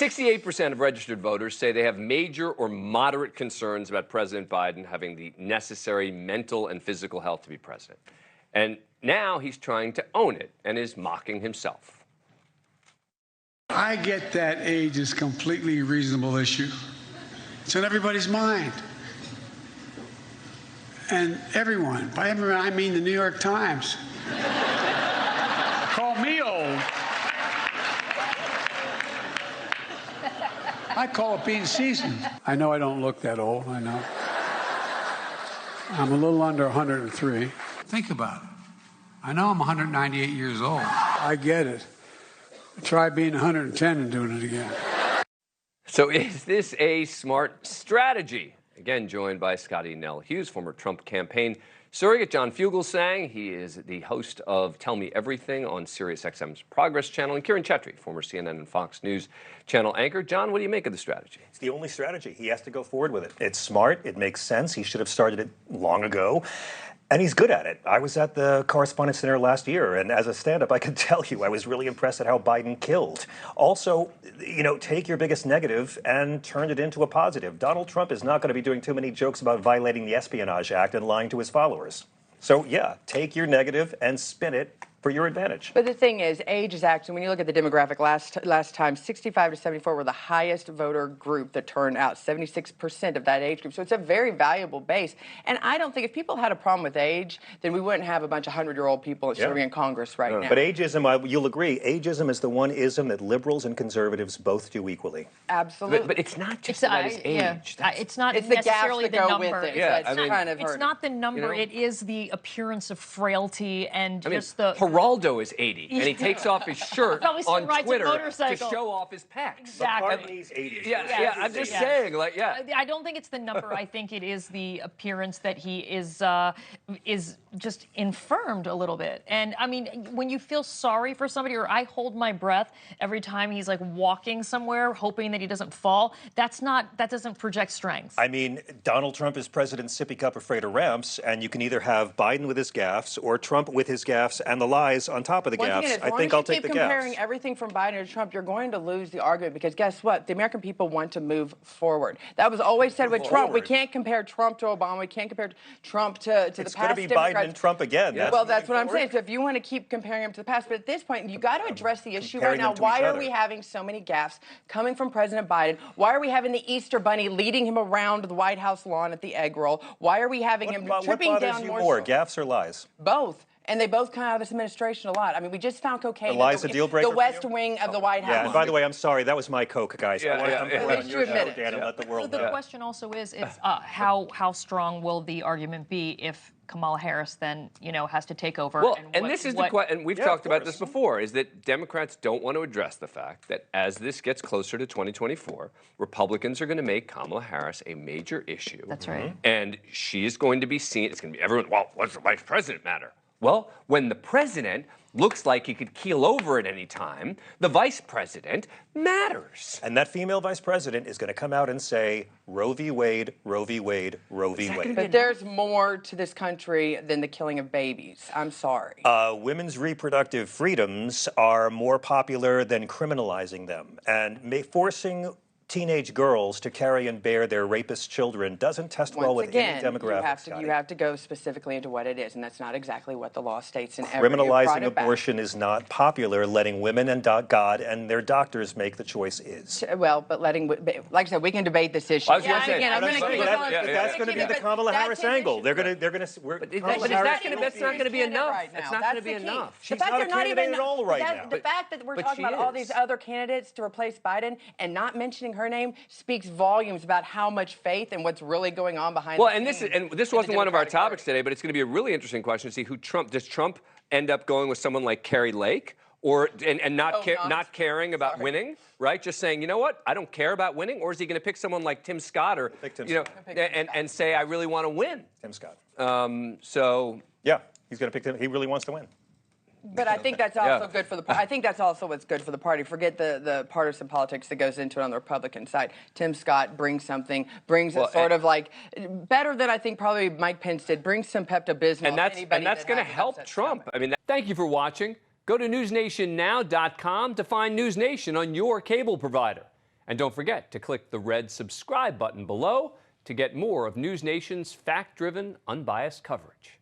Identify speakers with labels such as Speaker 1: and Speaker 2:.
Speaker 1: 68% of registered voters say they have major or moderate concerns about President Biden having the necessary mental and physical health to be president. And now he's trying to own it and is mocking himself.
Speaker 2: I get that age is a completely reasonable issue. It's in everybody's mind. And everyone, by everyone I mean the New York Times, call me old. I call it being seasoned. I know I don't look that old, I know. I'm a little under 103. Think about it. I know I'm 198 years old. I get it. Try being 110 and doing it again.
Speaker 1: So is this a smart strategy? Again, joined by Scottie Nell Hughes, former Trump campaign surrogate. John Fugelsang, he is the host of Tell Me Everything on SiriusXM's Progress channel. And Kiran Chetry, former CNN and Fox News channel anchor. John, what do you make of the strategy?
Speaker 3: It's the only strategy. He has to go forward with it. It's smart. It makes sense. He should have started it long ago. And he's good at it. I was at the Correspondents' Center last year, and as a stand-up, I can tell you I was really impressed at how Biden killed. Also, take your biggest negative and turn it into a positive. Donald Trump is not going to be doing too many jokes about violating the Espionage Act and lying to his followers. So, yeah, take your negative and spin it for your advantage.
Speaker 4: But the thing is, age is actually, when you look at the demographic last time, 65 to 74 were the highest voter group that turned out, 76% of that age group. So it's a very valuable base. And I don't think if people had a problem with age, then we wouldn't have a bunch of 100-year-old people serving in Congress right now.
Speaker 3: But ageism, you'll agree, ageism is the one ism that liberals and conservatives both do equally.
Speaker 4: Absolutely.
Speaker 1: But it's not just about his age.
Speaker 5: It's not
Speaker 4: it's
Speaker 5: necessarily
Speaker 4: the gaps that
Speaker 5: the
Speaker 4: go
Speaker 5: number.
Speaker 4: with it.
Speaker 5: It's not the number. It is the appearance of frailty and just the...
Speaker 1: Geraldo is 80, and he takes off his shirt on Twitter to show off his pecs.
Speaker 5: Exactly.
Speaker 3: McCartney's 80.
Speaker 1: Yeah, I'm just saying,
Speaker 5: I don't think it's the number. I think it is the appearance that he is just infirmed a little bit. And I mean, when you feel sorry for somebody, or I hold my breath every time he's like walking somewhere, hoping that he doesn't fall, that doesn't project strength.
Speaker 3: I mean, Donald Trump is President Sippy Cup afraid of ramps, and you can either have Biden with his gaffes or Trump with his gaffes and the lies on top of the gaffes. I think I'll take the gaffes.
Speaker 4: Comparing everything from Biden to Trump, you're going to lose the argument, because guess what? The American people want to move forward. That was always said with Trump. We can't compare Trump to Obama. We can't compare Trump to the past.
Speaker 3: It's going to be Biden and Trump again.
Speaker 4: Yeah. Well, that's what I'm saying. So if you want to keep comparing him to the past, but at this point, you got to address the issue right now. Why are we having so many gaffes coming from President Biden? Why are we having the Easter Bunny leading him around the White House lawn at the egg roll? Why are we having him tripping down more?
Speaker 3: Gaffes or lies?
Speaker 4: Both. And they both come out of this administration a lot. I mean, we just found cocaine.
Speaker 3: The lies a deal breaker.
Speaker 4: The West Wing of the White House.
Speaker 3: Yeah, and by the way, I'm sorry. That was my coke, guys.
Speaker 4: At least you admit it.
Speaker 3: Dan, and let the world know.
Speaker 5: The question also is how strong will the argument be if Kamala Harris then, has to take over?
Speaker 1: Well, this is the question, and we've talked about this before, is that Democrats don't want to address the fact that as this gets closer to 2024, Republicans are going to make Kamala Harris a major issue.
Speaker 5: That's right.
Speaker 1: And she is going to be seen, it's going to be everyone, well, what's the vice president matter? Well, when the president looks like he could keel over at any time, the vice president matters.
Speaker 3: And that female vice president is going to come out and say, Roe v. Wade, Roe v. Wade, Roe v. Wade.
Speaker 4: But there's more to this country than the killing of babies. I'm sorry.
Speaker 3: Women's reproductive freedoms are more popular than criminalizing them. And forcing teenage girls to carry and bear their rapist children doesn't test well with any demographics.
Speaker 4: You have to go specifically into what it is, and that's not exactly what the law states in
Speaker 3: Criminalizing abortion is not popular. Letting women and God and their doctors make the choice is.
Speaker 4: Well, but like I said, we can debate this issue.
Speaker 3: That's going to be the Kamala Harris angle. They're going to.
Speaker 1: That's not going to be enough. It's not going to be enough.
Speaker 3: She's not a candidate at all right now.
Speaker 4: The fact that we're talking about all these other candidates to replace Biden and not mentioning her name speaks volumes about how much faith and what's really going on behind the scenes.
Speaker 1: And this wasn't one of our topics today, but it's going to be a really interesting question to see does Trump end up going with someone like Carrie Lake, or not caring about winning, right? Just saying, you know what, I don't care about winning, or is he going to pick someone like Tim Scott, or and say I really want to win?
Speaker 3: Tim Scott.
Speaker 1: Yeah,
Speaker 3: he's going to pick him. He really wants to win.
Speaker 4: But I think that's also good for the party. I think that's also what's good for the party. Forget the partisan politics that goes into it on the Republican side. Tim Scott brings something, it sort of like better than I think probably Mike Pence did. Brings some Pepto-Bismol.
Speaker 1: And that's going to help Trump. I mean, thank you for watching. Go to newsnationnow.com to find News Nation on your cable provider. And don't forget to click the red subscribe button below to get more of NewsNation's fact-driven, unbiased coverage.